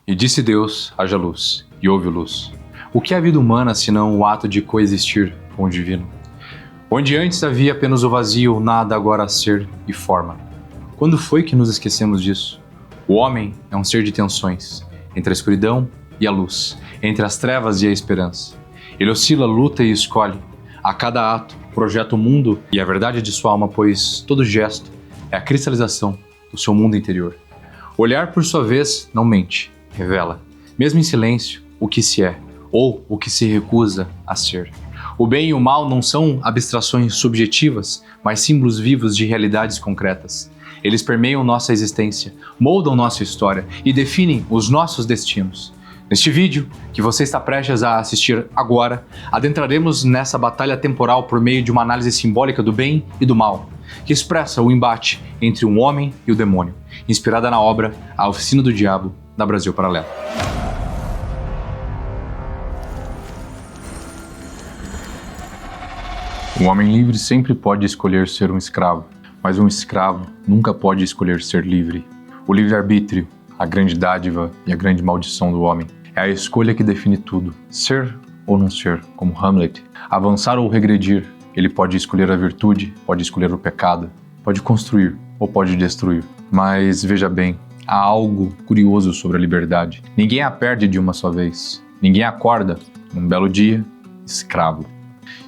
E disse Deus, haja luz, e houve luz. O que é a vida humana senão o ato de coexistir com o divino? Onde antes havia apenas o vazio, nada agora a ser e forma. Quando foi que nos esquecemos disso? O homem é um ser de tensões, entre a escuridão e a luz, entre as trevas e a esperança. Ele oscila, luta e escolhe. A cada ato, projeta o mundo e a verdade de sua alma, pois todo gesto é a cristalização do seu mundo interior. Olhar, por sua vez, não mente, revela, mesmo em silêncio, o que se é, ou o que se recusa a ser. O bem e o mal não são abstrações subjetivas, mas símbolos vivos de realidades concretas. Eles permeiam nossa existência, moldam nossa história e definem os nossos destinos. Neste vídeo, que você está prestes a assistir agora, adentraremos nessa batalha temporal por meio de uma análise simbólica do bem e do mal, que expressa o embate entre um homem e o demônio, inspirada na obra A Oficina do Diabo, da Brasil Paralelo. O homem livre sempre pode escolher ser um escravo, mas um escravo nunca pode escolher ser livre. O livre-arbítrio, a grande dádiva e a grande maldição do homem, é a escolha que define tudo, ser ou não ser, como Hamlet. Avançar ou regredir, ele pode escolher a virtude, pode escolher o pecado, pode construir ou pode destruir. Mas veja bem, há algo curioso sobre a liberdade. Ninguém a perde de uma só vez. Ninguém acorda, num belo dia, escravo.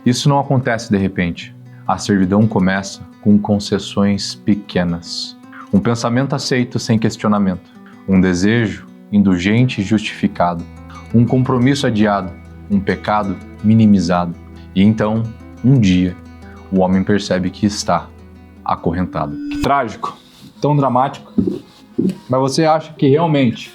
Isso não acontece de repente. A servidão começa com concessões pequenas. Um pensamento aceito sem questionamento. Um desejo indulgente e justificado. Um compromisso adiado. Um pecado minimizado. E então, um dia, o homem percebe que está acorrentado. Que trágico, tão dramático. Mas você acha que realmente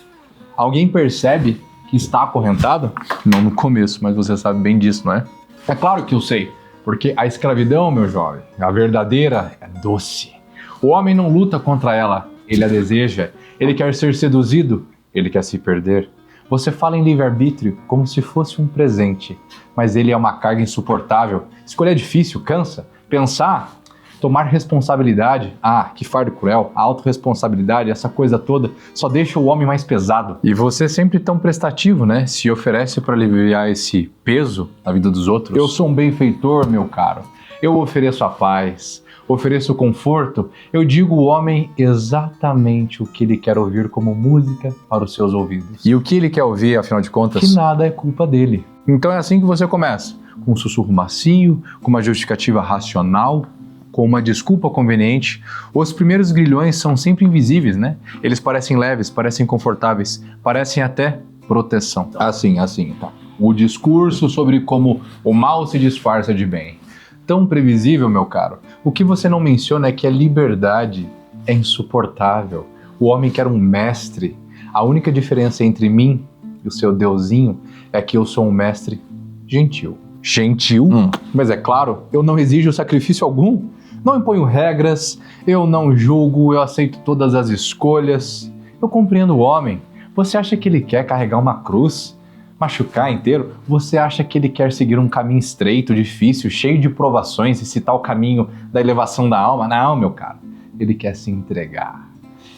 alguém percebe que está acorrentado? Não no começo, mas você sabe bem disso, não é? É claro que eu sei, porque a escravidão, meu jovem, a verdadeira, é doce. O homem não luta contra ela, ele a deseja, ele quer ser seduzido, ele quer se perder. Você fala em livre-arbítrio como se fosse um presente, mas ele é uma carga insuportável. Escolha é difícil, cansa. Pensar, tomar responsabilidade, que fardo cruel, a autorresponsabilidade, essa coisa toda, só deixa o homem mais pesado. E você sempre tão prestativo, né? Se oferece para aliviar esse peso na vida dos outros. Eu sou um benfeitor, meu caro. Eu ofereço a paz, ofereço o conforto. Eu digo ao homem exatamente o que ele quer ouvir como música para os seus ouvidos. E o que ele quer ouvir, afinal de contas? Que nada é culpa dele. Então é assim que você começa, com um sussurro macio, com uma justificativa racional, com uma desculpa conveniente. Os primeiros grilhões são sempre invisíveis, né? Eles parecem leves, parecem confortáveis, parecem até proteção. Assim, tá. O discurso sobre como o mal se disfarça de bem. Tão previsível, meu caro. O que você não menciona é que a liberdade é insuportável. O homem quer um mestre. A única diferença entre mim e o seu deusinho é que eu sou um mestre gentil. Gentil? Mas é claro, eu não exijo sacrifício algum. Não imponho regras, eu não julgo, eu aceito todas as escolhas. Eu compreendo o homem. Você acha que ele quer carregar uma cruz? Machucar inteiro? Você acha que ele quer seguir um caminho estreito, difícil, cheio de provações e citar o caminho da elevação da alma? Não, meu caro. Ele quer se entregar.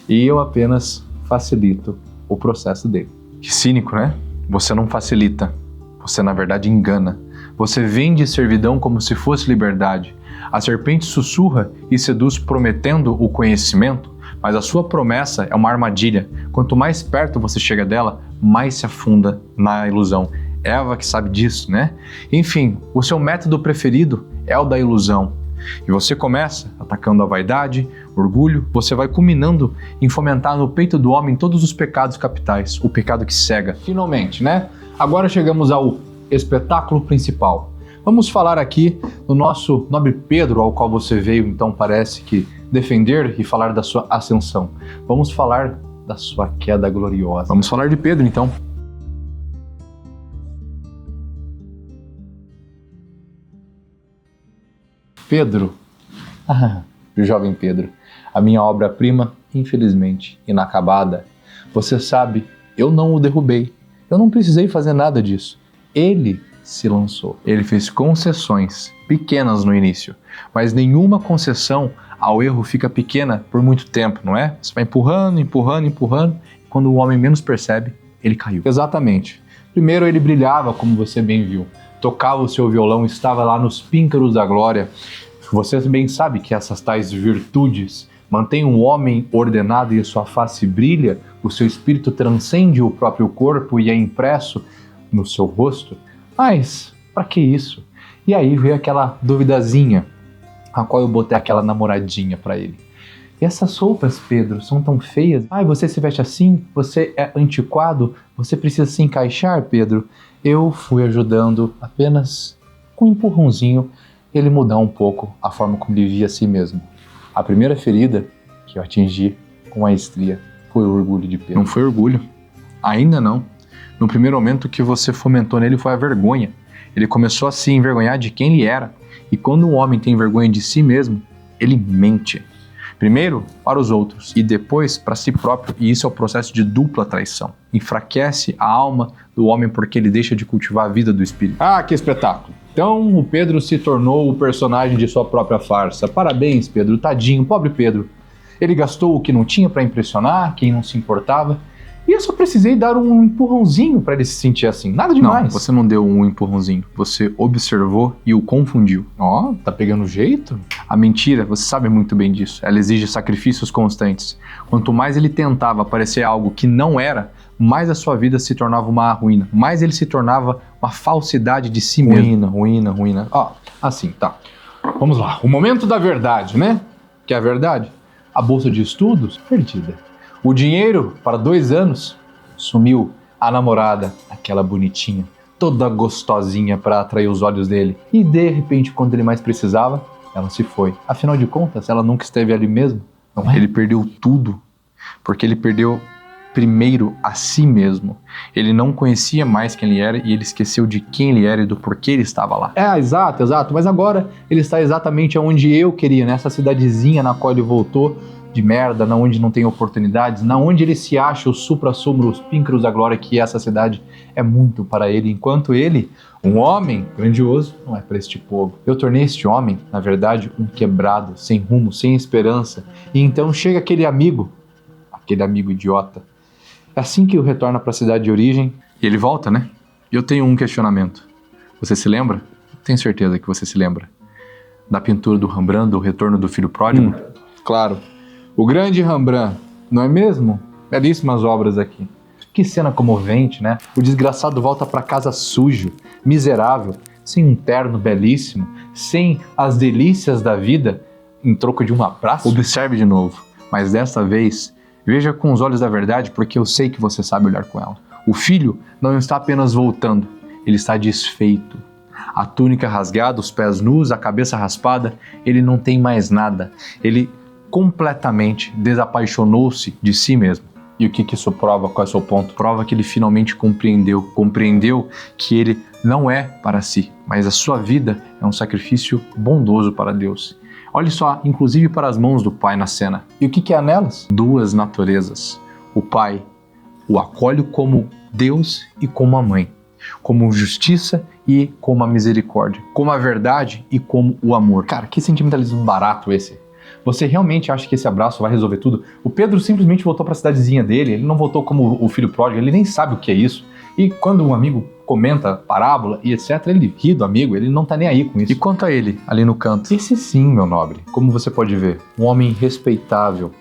E eu apenas facilito o processo dele. Que cínico, né? Você não facilita. Você, na verdade, engana. Você vende servidão como se fosse liberdade. A serpente sussurra e seduz prometendo o conhecimento, mas a sua promessa é uma armadilha. Quanto mais perto você chega dela, mais se afunda na ilusão. Eva que sabe disso, né? Enfim, o seu método preferido é o da ilusão. E você começa atacando a vaidade, orgulho, você vai culminando em fomentar no peito do homem todos os pecados capitais, o pecado que cega. Finalmente, né? Agora chegamos ao espetáculo principal. Vamos falar aqui do nosso nobre Pedro, ao qual você veio, então, parece que defender e falar da sua ascensão. Vamos falar da sua queda gloriosa. Vamos falar de Pedro, então. Pedro, jovem Pedro, a minha obra-prima, infelizmente, inacabada. Você sabe, eu não o derrubei. Eu não precisei fazer nada disso. Ele se lançou. Ele fez concessões pequenas no início, mas nenhuma concessão ao erro fica pequena por muito tempo, não é? Você vai empurrando. Quando o homem menos percebe, ele caiu. Exatamente. Primeiro ele brilhava, como você bem viu. Tocava o seu violão, estava lá nos píncaros da glória. Você bem sabe que essas tais virtudes mantêm um homem ordenado e sua face brilha, o seu espírito transcende o próprio corpo e é impresso no seu rosto. Mas, para que isso? E aí veio aquela duvidazinha, a qual eu botei aquela namoradinha para ele. E essas roupas, Pedro, são tão feias. Ai, você se veste assim? Você é antiquado? Você precisa se encaixar, Pedro? Eu fui ajudando apenas com um empurrãozinho ele mudar um pouco a forma como ele via a si mesmo. A primeira ferida que eu atingi com maestria foi o orgulho de Pedro. Não foi orgulho. Ainda não. No primeiro momento que você fomentou nele foi a vergonha. Ele começou a se envergonhar de quem ele era. E quando um homem tem vergonha de si mesmo, ele mente. Primeiro para os outros e depois para si próprio, e isso é o processo de dupla traição. Enfraquece a alma do homem porque ele deixa de cultivar a vida do espírito. Ah, que espetáculo! Então o Pedro se tornou o personagem de sua própria farsa. Parabéns, Pedro, tadinho, pobre Pedro. Ele gastou o que não tinha para impressionar, quem não se importava. E eu só precisei dar um empurrãozinho para ele se sentir assim, nada demais. Não, você não deu um empurrãozinho, você observou e o confundiu. Ó, tá pegando jeito? A mentira, você sabe muito bem disso, ela exige sacrifícios constantes. Quanto mais ele tentava parecer algo que não era, mais a sua vida se tornava uma ruína, mais ele se tornava uma falsidade de si mesmo. Ruína. Ó, assim, tá. Vamos lá, o momento da verdade, né? Que é a verdade? A bolsa de estudos, perdida. O dinheiro, para 2 anos, sumiu. A namorada, aquela bonitinha, toda gostosinha para atrair os olhos dele. E de repente, quando ele mais precisava, ela se foi. Afinal de contas, ela nunca esteve ali mesmo. Não é? Ele perdeu tudo, porque ele perdeu primeiro a si mesmo. Ele não conhecia mais quem ele era e ele esqueceu de quem ele era e do porquê ele estava lá. É, exato. Mas agora ele está exatamente onde eu queria, nessa cidadezinha na qual ele voltou, de merda, na onde não tem oportunidades, na onde ele se acha o supra-sumo, os píncaros da glória, que essa cidade é muito para ele, enquanto ele, um homem grandioso, não é para este povo. Eu tornei este homem, na verdade, um quebrado, sem rumo, sem esperança, e então chega aquele amigo idiota, é assim que o retorna para a cidade de origem, e ele volta, né? E eu tenho um questionamento. Você se lembra? Tenho certeza que você se lembra. Da pintura do Rembrandt, do Retorno do Filho Pródigo? Claro. O grande Rembrandt, não é mesmo? Belíssimas obras aqui. Que cena comovente, né? O desgraçado volta para casa sujo, miserável, sem um terno belíssimo, sem as delícias da vida, em troco de um abraço. Observe de novo, mas desta vez, veja com os olhos da verdade, porque eu sei que você sabe olhar com ela. O filho não está apenas voltando, ele está desfeito. A túnica rasgada, os pés nus, a cabeça raspada, ele não tem mais nada. Ele completamente desapaixonou-se de si mesmo. E o que isso prova? Qual é o seu ponto? Prova que ele finalmente compreendeu que ele não é para si, mas a sua vida é um sacrifício bondoso para Deus. Olhe só, inclusive para as mãos do Pai na cena. E o que há nelas? 2 naturezas. O Pai o acolhe como Deus e como a mãe, como justiça e como a misericórdia, como a verdade e como o amor. Cara, que sentimentalismo barato esse. Você realmente acha que esse abraço vai resolver tudo? O Pedro simplesmente voltou para a cidadezinha dele, ele não voltou como o filho pródigo, ele nem sabe o que é isso. E quando um amigo comenta parábola e etc, ele ri do amigo, ele não tá nem aí com isso. E quanto a ele, ali no canto? Esse sim, meu nobre, como você pode ver, um homem respeitável,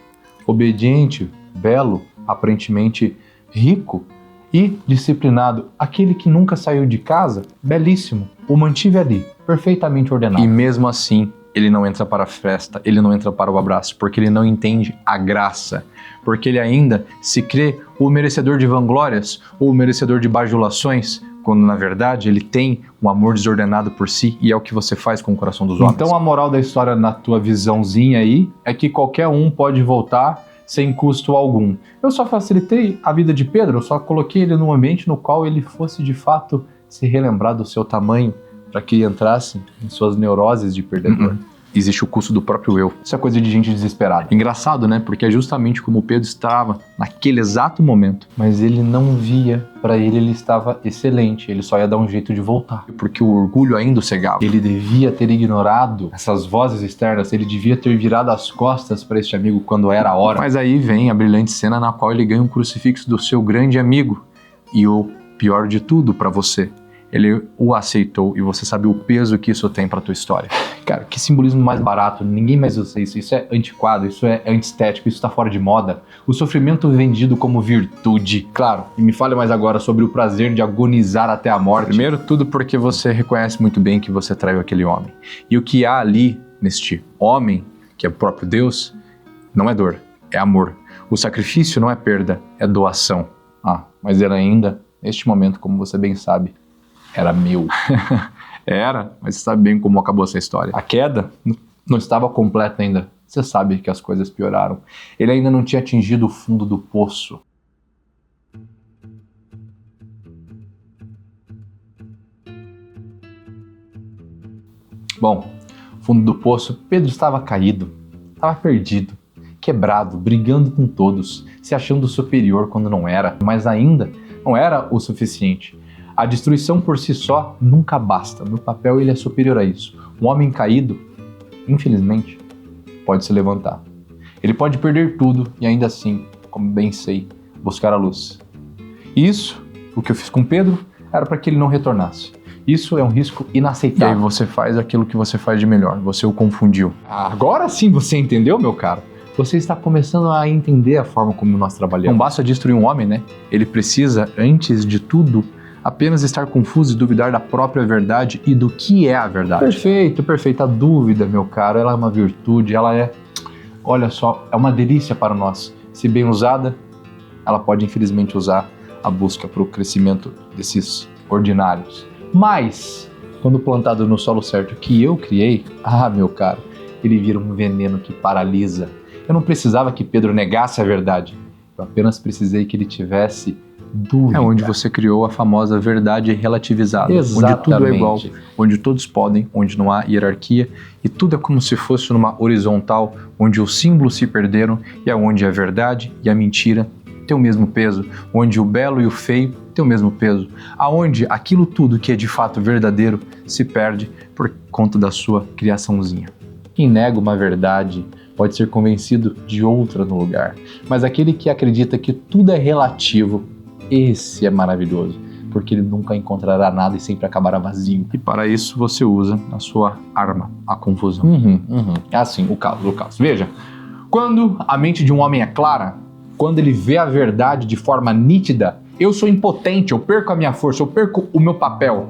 obediente, belo, aparentemente rico e disciplinado, aquele que nunca saiu de casa, belíssimo, o mantive ali, perfeitamente ordenado. E mesmo assim, ele não entra para a festa, ele não entra para o abraço, porque ele não entende a graça, porque ele ainda se crê o merecedor de vanglórias ou o merecedor de bajulações, quando na verdade ele tem um amor desordenado por si e é o que você faz com o coração dos homens. Então a moral da história na tua visãozinha aí é que qualquer um pode voltar sem custo algum. Eu só facilitei a vida de Pedro, eu só coloquei ele num ambiente no qual ele fosse de fato se relembrar do seu tamanho, para que entrasse em suas neuroses de perdedor. Existe o custo do próprio eu. Isso é coisa de gente desesperada. Engraçado, né? Porque é justamente como o Pedro estava naquele exato momento. Mas ele não via, para ele estava excelente, ele só ia dar um jeito de voltar. Porque o orgulho ainda o cegava. Ele devia ter ignorado essas vozes externas, ele devia ter virado as costas para este amigo quando era a hora. Mas aí vem a brilhante cena na qual ele ganha um crucifixo do seu grande amigo, E o pior de tudo para você, ele o aceitou e você sabe o peso que isso tem para tua história. Cara, que simbolismo mais barato, ninguém mais usa isso. Isso é antiquado, isso é antiestético, isso tá fora de moda. O sofrimento vendido como virtude. Claro, e me fale mais agora sobre o prazer de agonizar até a morte. Primeiro tudo porque você reconhece muito bem que você traiu aquele homem. E o que há ali neste homem, que é o próprio Deus, não é dor, é amor. O sacrifício não é perda, é doação. Mas era ainda, neste momento, como você bem sabe, era meu. Era, mas você sabe bem como acabou essa história. A queda não estava completa ainda. Você sabe que as coisas pioraram. Ele ainda não tinha atingido o fundo do poço. Bom, fundo do poço, Pedro estava caído, estava perdido, quebrado, brigando com todos, se achando superior quando não era, mas ainda não era o suficiente. A destruição por si só nunca basta. No papel ele é superior a isso. Um homem caído, infelizmente, pode se levantar. Ele pode perder tudo e ainda assim, como bem sei, buscar a luz. Isso, o que eu fiz com Pedro, era para que ele não retornasse. Isso é um risco inaceitável. E aí você faz aquilo que você faz de melhor. Você o confundiu. Agora sim você entendeu, meu caro? Você está começando a entender a forma como nós trabalhamos. Não basta destruir um homem, né? Ele precisa, antes de tudo, apenas estar confuso e duvidar da própria verdade e do que é a verdade. Perfeito, perfeito. A dúvida, meu caro, ela é uma virtude, ela é, olha só, é uma delícia para nós. Se bem usada, ela pode infelizmente usar a busca para o crescimento desses ordinários. Mas, quando plantado no solo certo que eu criei, meu caro, ele vira um veneno que paralisa. Eu não precisava que Pedro negasse a verdade. Eu apenas precisei que ele tivesse dúvida. É onde você criou a famosa verdade relativizada. Exatamente. Onde tudo é igual, onde todos podem, onde não há hierarquia e tudo é como se fosse numa horizontal, onde os símbolos se perderam e é onde a verdade e a mentira têm o mesmo peso, onde o belo e o feio têm o mesmo peso, aonde aquilo tudo que é de fato verdadeiro se perde por conta da sua criaçãozinha. Quem nega uma verdade pode ser convencido de outra no lugar, mas aquele que acredita que tudo é relativo, esse é maravilhoso, porque ele nunca encontrará nada e sempre acabará vazio. E para isso você usa a sua arma, a confusão. É assim, o caos. Veja, quando a mente de um homem é clara, quando ele vê a verdade de forma nítida, eu sou impotente, eu perco a minha força, eu perco o meu papel.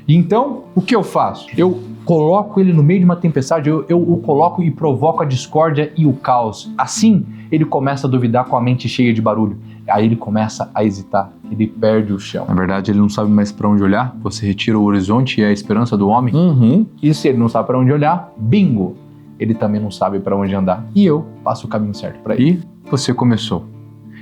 E então, o que eu faço? Eu coloco ele no meio de uma tempestade, eu o coloco e provoco a discórdia e o caos. Assim, ele começa a duvidar com a mente cheia de barulho. Aí ele começa a hesitar, ele perde o chão. Na verdade, ele não sabe mais para onde olhar. Você retira o horizonte e a esperança do homem. E se ele não sabe para onde olhar, bingo! Ele também não sabe para onde andar. E eu passo o caminho certo para ele. E você começou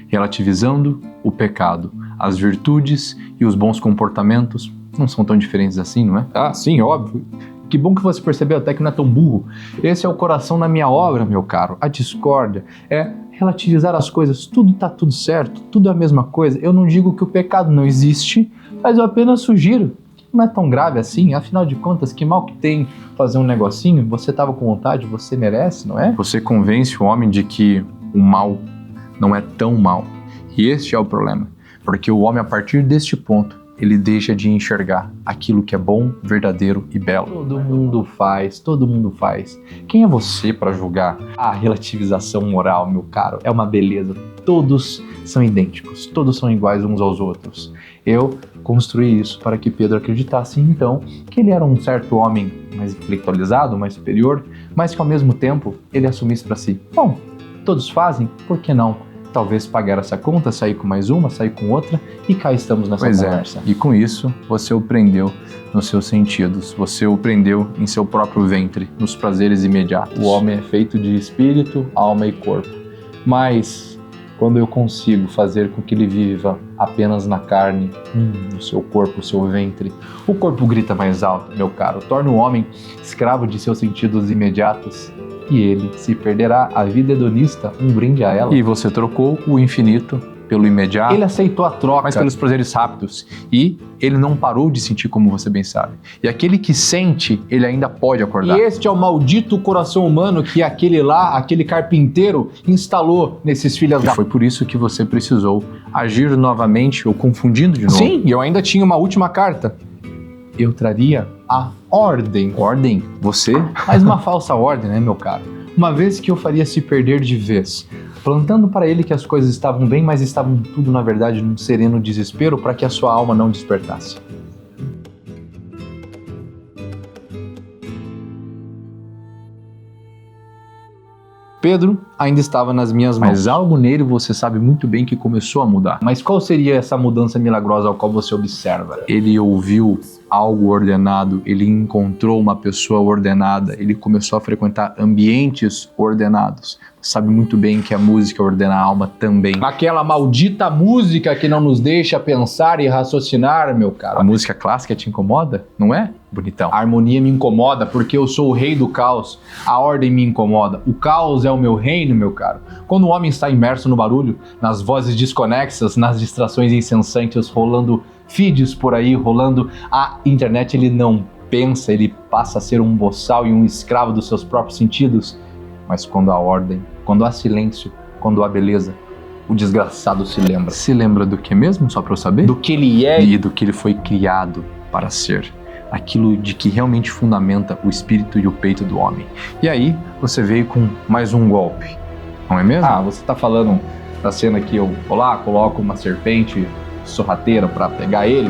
relativizando o pecado. As virtudes e os bons comportamentos não são tão diferentes assim, não é? Sim, óbvio. Que bom que você percebeu até que não é tão burro. Esse é o coração da minha obra, meu caro. A discórdia é relativizar as coisas. Tudo tá tudo certo, tudo é a mesma coisa. Eu não digo que o pecado não existe, mas eu apenas sugiro. Não é tão grave assim, afinal de contas, que mal que tem fazer um negocinho? Você tava com vontade, você merece, não é? Você convence o homem de que o mal não é tão mal. E este é o problema. Porque o homem, a partir deste ponto, ele deixa de enxergar aquilo que é bom, verdadeiro e belo. Todo mundo faz. Quem é você para julgar? A relativização moral, meu caro, é uma beleza. Todos são idênticos, todos são iguais uns aos outros. Eu construí isso para que Pedro acreditasse, então, que ele era um certo homem mais intelectualizado, mais superior, mas que ao mesmo tempo ele assumisse para si. Bom, todos fazem, por que não? Talvez pagar essa conta, sair com mais uma, sair com outra, e cá estamos nessa conversa. E com isso, você o prendeu nos seus sentidos, você o prendeu em seu próprio ventre, nos prazeres imediatos. O homem é feito de espírito, alma e corpo. Mas, quando eu consigo fazer com que ele viva apenas na carne, no seu corpo, no seu ventre, o corpo grita mais alto, meu caro, torna o homem escravo de seus sentidos imediatos, e ele se perderá. A vida hedonista, um brinde a ela. E você trocou o infinito pelo imediato. Ele aceitou a troca, mas pelos prazeres rápidos. E ele não parou de sentir, como você bem sabe. E aquele que sente, ele ainda pode acordar. E este é o maldito coração humano que aquele carpinteiro, instalou nesses filhos da... Foi por isso que você precisou agir novamente ou confundindo de novo. Sim, e eu ainda tinha uma última carta. Eu traria a ordem. Ordem? Você? Mas uma falsa ordem, né, meu caro? Uma vez que eu faria se perder de vez, plantando para ele que as coisas estavam bem, mas estavam tudo, na verdade, num sereno desespero para que a sua alma não despertasse. Pedro ainda estava nas minhas mãos. Mas algo nele você sabe muito bem que começou a mudar. Mas qual seria essa mudança milagrosa ao qual você observa? Ele ouviu algo ordenado, ele encontrou uma pessoa ordenada, ele começou a frequentar ambientes ordenados. Sabe muito bem que a música ordena a alma também. Aquela maldita música que não nos deixa pensar e raciocinar, meu caro. A música clássica te incomoda, não é, bonitão? A harmonia me incomoda porque eu sou o rei do caos. A ordem me incomoda. O caos é o meu reino, meu caro. Quando o homem está imerso no barulho, nas vozes desconexas, nas distrações incessantes, rolando feeds por aí, rolando a internet, ele não pensa, ele passa a ser um boçal e um escravo dos seus próprios sentidos. Mas quando há ordem, quando há silêncio, quando há beleza, o desgraçado se lembra. Se lembra do que mesmo, só para eu saber? Do que ele é e do que ele foi criado para ser. Aquilo de que realmente fundamenta o espírito e o peito do homem. E aí, você veio com mais um golpe, não é mesmo? Ah, você tá falando da cena que eu vou lá, coloco uma serpente sorrateira para pegar ele?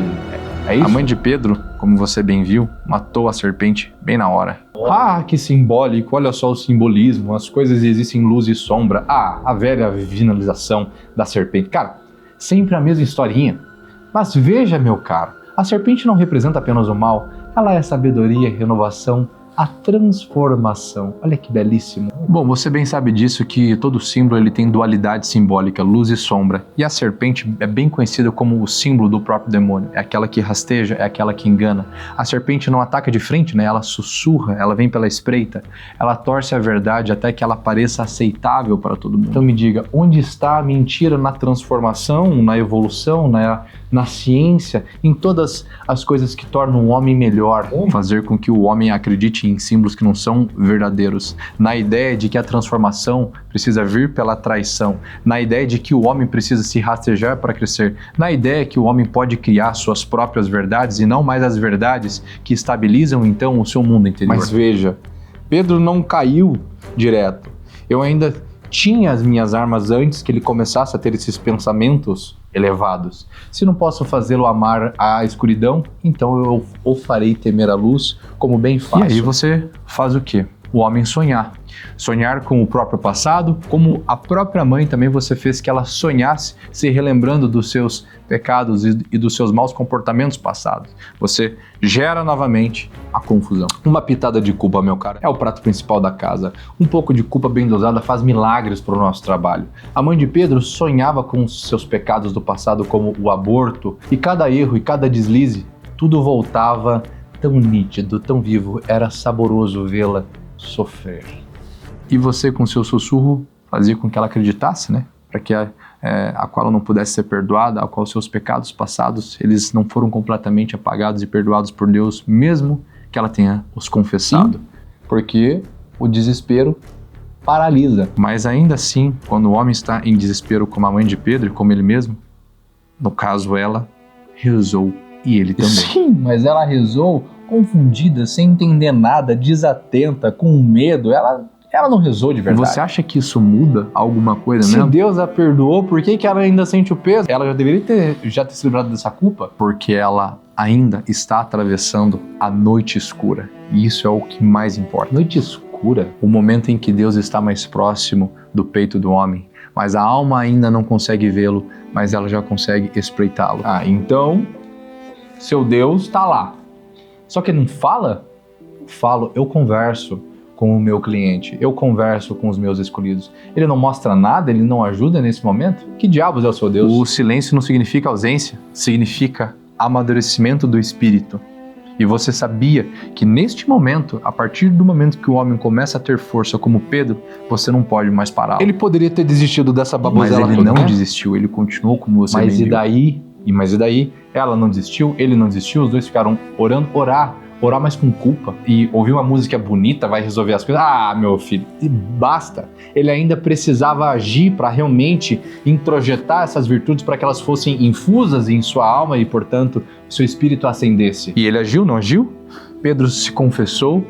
É isso? A mãe de Pedro, como você bem viu, matou a serpente bem na hora. Ah, que simbólico, olha só o simbolismo, as coisas existem luz e sombra. Ah, a velha finalização da serpente. Cara, sempre a mesma historinha. Mas veja, meu caro, a serpente não representa apenas o mal, ela é sabedoria, renovação, a transformação. Olha que belíssimo. Bom, você bem sabe disso, que todo símbolo ele tem dualidade simbólica, luz e sombra. E a serpente é bem conhecida como o símbolo do próprio demônio. É aquela que rasteja, é aquela que engana. A serpente não ataca de frente, né? Ela sussurra, ela vem pela espreita. Ela torce a verdade até que ela pareça aceitável para todo mundo. Então me diga, onde está a mentira na transformação, na evolução, na ciência, em todas as coisas que tornam o homem melhor? Fazer com que o homem acredite em símbolos que não são verdadeiros, na ideia de que a transformação precisa vir pela traição, na ideia de que o homem precisa se rastejar para crescer, na ideia que o homem pode criar suas próprias verdades e não mais as verdades que estabilizam então o seu mundo interior. Mas veja, Pedro não caiu direto. Eu ainda tinha as minhas armas antes que ele começasse a ter esses pensamentos elevados. Se não posso fazê-lo amar a escuridão, então eu o farei temer a luz, como bem faço. E aí você faz o quê? O homem sonhar. Sonhar com o próprio passado, como a própria mãe também você fez que ela sonhasse, se relembrando dos seus pecados e dos seus maus comportamentos passados. Você gera novamente a confusão. Uma pitada de culpa, meu cara, é o prato principal da casa. Um pouco de culpa bem dosada faz milagres para o nosso trabalho. A mãe de Pedro sonhava com os seus pecados do passado, como o aborto, e cada erro e cada deslize, tudo voltava tão nítido, tão vivo, era saboroso vê-la sofrer. E você, com seu sussurro, fazia com que ela acreditasse, né? Para que a qual ela não pudesse ser perdoada, a qual seus pecados passados, eles não foram completamente apagados e perdoados por Deus, mesmo que ela tenha os confessado. Sim, porque o desespero paralisa. Mas ainda assim, quando o homem está em desespero como a mãe de Pedro, como ele mesmo, no caso ela, rezou e ele também. Sim, mas ela rezou confundida, sem entender nada, desatenta, com medo. Ela não rezou de verdade. Você acha que isso muda alguma coisa Se mesmo? Se Deus a perdoou, por que ela ainda sente o peso? Ela já deveria ter se livrado dessa culpa? Porque ela ainda está atravessando a noite escura. E isso é o que mais importa. Noite escura? O momento em que Deus está mais próximo do peito do homem. Mas a alma ainda não consegue vê-lo, mas ela já consegue espreitá-lo. Ah, então seu Deus está lá. Só que não fala? Eu falo, eu converso com o meu cliente, eu converso com os meus escolhidos. Ele não mostra nada, ele não ajuda nesse momento? Que diabos é o seu Deus? O silêncio não significa ausência, significa amadurecimento do espírito. E você sabia que neste momento, a partir do momento que o homem começa a ter força como Pedro, você não pode mais pará-lo. Ele poderia ter desistido dessa babosela Mas ele toda, não né? desistiu, ele continuou como você Mas bem e viu. daí? Mas e daí? Ela não desistiu, ele não desistiu, os dois ficaram orando, orar mais com culpa. E ouvir uma música bonita vai resolver as coisas. Ah, meu filho, e basta. Ele ainda precisava agir para realmente introjetar essas virtudes para que elas fossem infusas em sua alma e, portanto, seu espírito ascendesse. E ele agiu, não agiu? Pedro se confessou,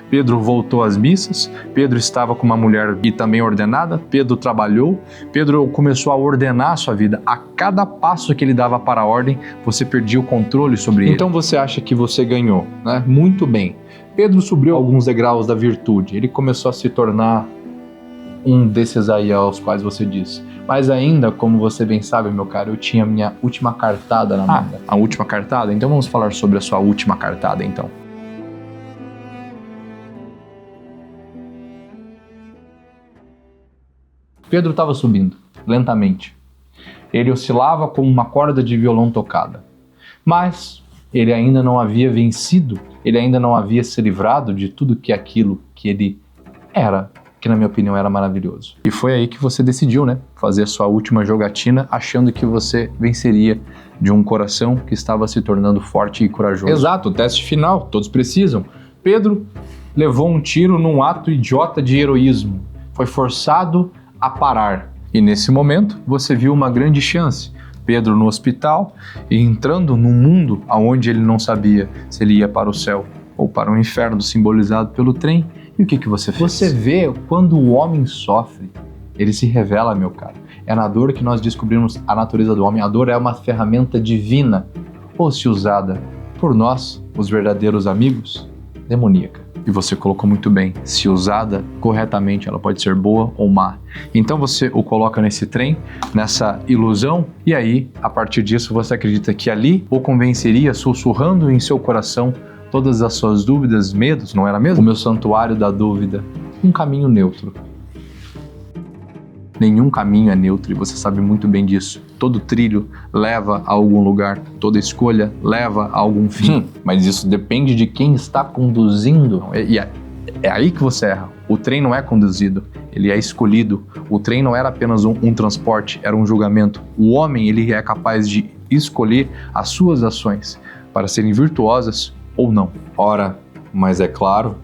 Pedro voltou às missas, Pedro estava com uma mulher e também ordenada, Pedro trabalhou, Pedro começou a ordenar a sua vida. A cada passo que ele dava para a ordem, você perdia o controle sobre ele. Então você acha que você ganhou, né? Muito bem. Pedro subiu alguns degraus da virtude, ele começou a se tornar um desses aí aos quais você disse. Mas ainda, como você bem sabe, meu caro, eu tinha minha última cartada na manga. A última cartada? Então vamos falar sobre a sua última cartada, então. Pedro estava subindo, lentamente. Ele oscilava como uma corda de violão tocada. Mas ele ainda não havia vencido, ele ainda não havia se livrado de tudo que aquilo que ele era, que na minha opinião era maravilhoso. E foi aí que você decidiu, né? Fazer a sua última jogatina, achando que você venceria de um coração que estava se tornando forte e corajoso. Exato, o teste final, todos precisam. Pedro levou um tiro num ato idiota de heroísmo. Foi forçado a parar. E nesse momento, você viu uma grande chance. Pedro no hospital e entrando num mundo onde ele não sabia se ele ia para o céu ou para o inferno, simbolizado pelo trem. E o que você fez? Você vê, quando o homem sofre, ele se revela, meu caro. É na dor que nós descobrimos a natureza do homem. A dor é uma ferramenta divina, ou se usada por nós, os verdadeiros amigos, demoníaca. E você colocou muito bem, se usada corretamente, ela pode ser boa ou má. Então você o coloca nesse trem, nessa ilusão, e aí, a partir disso, você acredita que ali o convenceria, sussurrando em seu coração todas as suas dúvidas, medos, não era mesmo? O meu santuário da dúvida, um caminho neutro. Nenhum caminho é neutro e você sabe muito bem disso. Todo trilho leva a algum lugar, toda escolha leva a algum fim. Mas isso depende de quem está conduzindo. É aí que você erra. O trem não é conduzido, ele é escolhido. O trem não era apenas um transporte, era um julgamento. O homem, ele é capaz de escolher as suas ações para serem virtuosas ou não. Ora, mas é claro,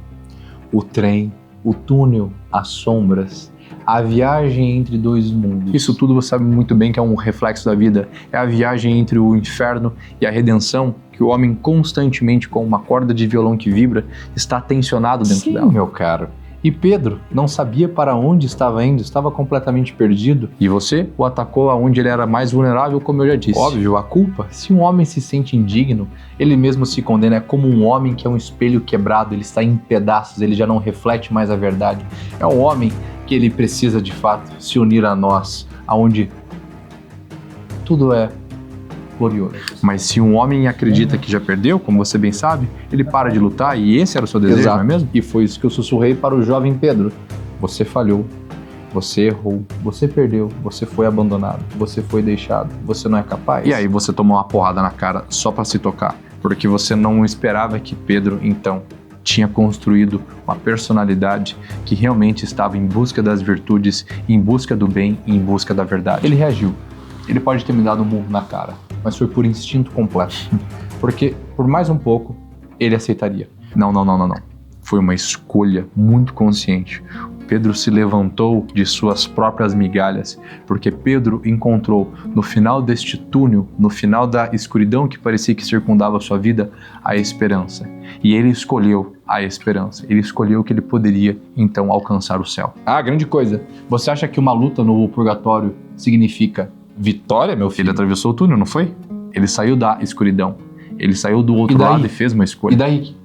o trem, o túnel, as sombras, a viagem entre dois mundos. Isso tudo você sabe muito bem que é um reflexo da vida. É a viagem entre o inferno e a redenção, que o homem constantemente, com uma corda de violão que vibra, está tensionado dentro dela. Meu caro. E Pedro não sabia para onde estava indo, estava completamente perdido. E você o atacou aonde ele era mais vulnerável, como eu já disse. Óbvio, a culpa. Se um homem se sente indigno, ele mesmo se condena. É como um homem que é um espelho quebrado, ele está em pedaços, ele já não reflete mais a verdade. É um homem que ele precisa de fato se unir a nós, aonde tudo é glorioso. Mas se um homem acredita que já perdeu, como você bem sabe, ele para de lutar e esse era o seu desejo, Exato. não é mesmo? E foi isso que eu sussurrei para o jovem Pedro. Você falhou, você errou, você perdeu, você foi abandonado, você foi deixado, você não é capaz. E aí você tomou uma porrada na cara só para se tocar, porque você não esperava que Pedro, então, tinha construído uma personalidade que realmente estava em busca das virtudes, em busca do bem e em busca da verdade. Ele reagiu. Ele pode ter me dado um murro na cara, mas foi por instinto completo. Porque, por mais um pouco, ele aceitaria. Não. Foi uma escolha muito consciente. Pedro se levantou de suas próprias migalhas, porque Pedro encontrou no final deste túnel, no final da escuridão que parecia que circundava a sua vida, a esperança. E ele escolheu a esperança. Ele escolheu que ele poderia, então, alcançar o céu. Ah, grande coisa. Você acha que uma luta no purgatório significa vitória, meu filho? Ele atravessou o túnel, não foi? Ele saiu da escuridão. Ele saiu do outro lado e fez uma escolha. E daí?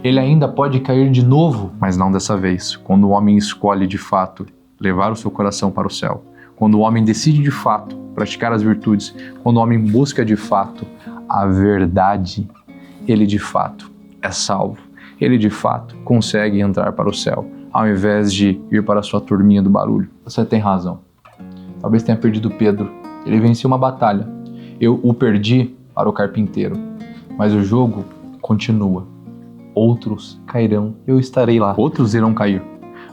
Ele ainda pode cair de novo. Mas não dessa vez. Quando o homem escolhe de fato levar o seu coração para o céu, quando o homem decide de fato praticar as virtudes, quando o homem busca de fato a verdade, ele de fato é salvo. Ele de fato consegue entrar para o céu, ao invés de ir para a sua turminha do barulho. Você tem razão. Talvez tenha perdido Pedro. Ele venceu uma batalha. Eu o perdi para o carpinteiro. Mas o jogo continua. Outros cairão, eu estarei lá. Outros irão cair,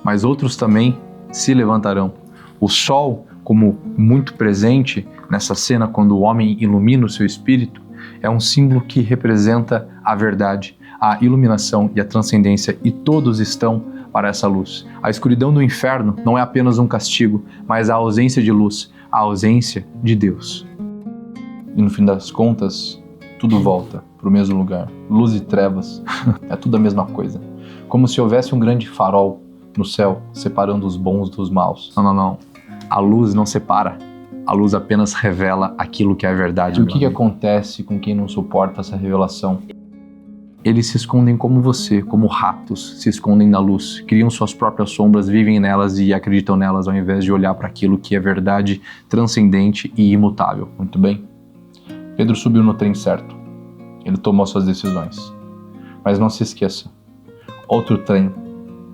mas outros também se levantarão. O sol, como muito presente nessa cena quando o homem ilumina o seu espírito, é um símbolo que representa a verdade, a iluminação e a transcendência, e todos estão para essa luz. A escuridão do inferno não é apenas um castigo, mas a ausência de luz, a ausência de Deus. E no fim das contas, tudo volta para o mesmo lugar. Luz e trevas, é tudo a mesma coisa. Como se houvesse um grande farol no céu, separando os bons dos maus. Não. A luz não separa. A luz apenas revela aquilo que é verdade. E o que acontece com quem não suporta essa revelação? Eles se escondem como você, como ratos, se escondem na luz, criam suas próprias sombras, vivem nelas e acreditam nelas ao invés de olhar para aquilo que é verdade, transcendente e imutável. Muito bem. Pedro subiu no trem certo. Ele tomou suas decisões. Mas não se esqueça, outro trem,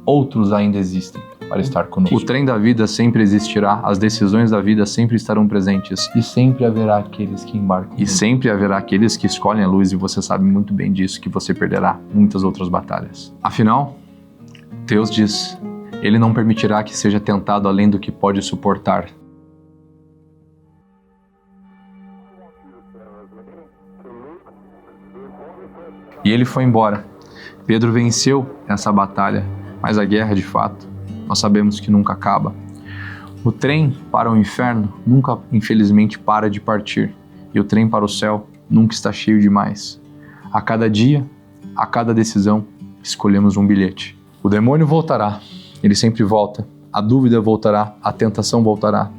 outros ainda existem para estar conosco. O trem da vida sempre existirá, as decisões da vida sempre estarão presentes. E sempre haverá aqueles que embarcam. E sempre haverá aqueles que escolhem a luz, e você sabe muito bem disso, que você perderá muitas outras batalhas. Afinal, Deus diz, Ele não permitirá que seja tentado além do que pode suportar. E ele foi embora. Pedro venceu essa batalha, mas a guerra, de fato, nós sabemos que nunca acaba. O trem para o inferno nunca, infelizmente, para de partir. E o trem para o céu nunca está cheio demais. A cada dia, a cada decisão, escolhemos um bilhete. O demônio voltará, ele sempre volta. A dúvida voltará, a tentação voltará.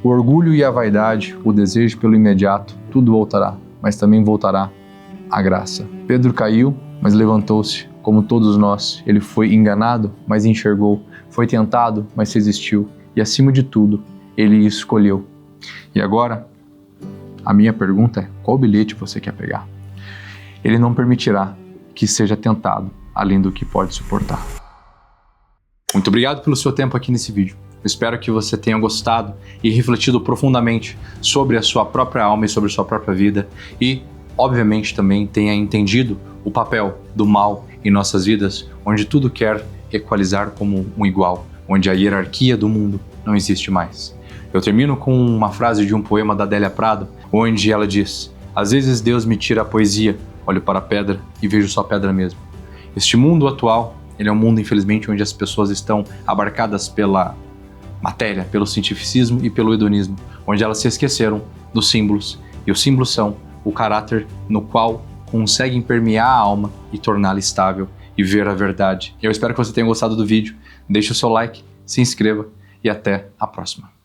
O orgulho e a vaidade, o desejo pelo imediato, tudo voltará, mas também voltará a graça. Pedro caiu, mas levantou-se, como todos nós. Ele foi enganado, mas enxergou. Foi tentado, mas resistiu. E acima de tudo, ele escolheu. E agora, a minha pergunta é, qual bilhete você quer pegar? Ele não permitirá que seja tentado, além do que pode suportar. Muito obrigado pelo seu tempo aqui nesse vídeo. Eu espero que você tenha gostado e refletido profundamente sobre a sua própria alma e sobre a sua própria vida. E, obviamente, também tenha entendido o papel do mal em nossas vidas, onde tudo quer equalizar como um igual, onde a hierarquia do mundo não existe mais. Eu termino com uma frase de um poema da Adélia Prado, onde ela diz: às vezes Deus me tira a poesia, olho para a pedra e vejo só pedra mesmo. Este mundo atual, ele é um mundo, infelizmente, onde as pessoas estão abarcadas pela matéria, pelo cientificismo e pelo hedonismo, onde elas se esqueceram dos símbolos, e os símbolos são o caráter no qual conseguem permear a alma e torná-la estável e ver a verdade. Eu espero que você tenha gostado do vídeo. Deixe o seu like, se inscreva e até a próxima.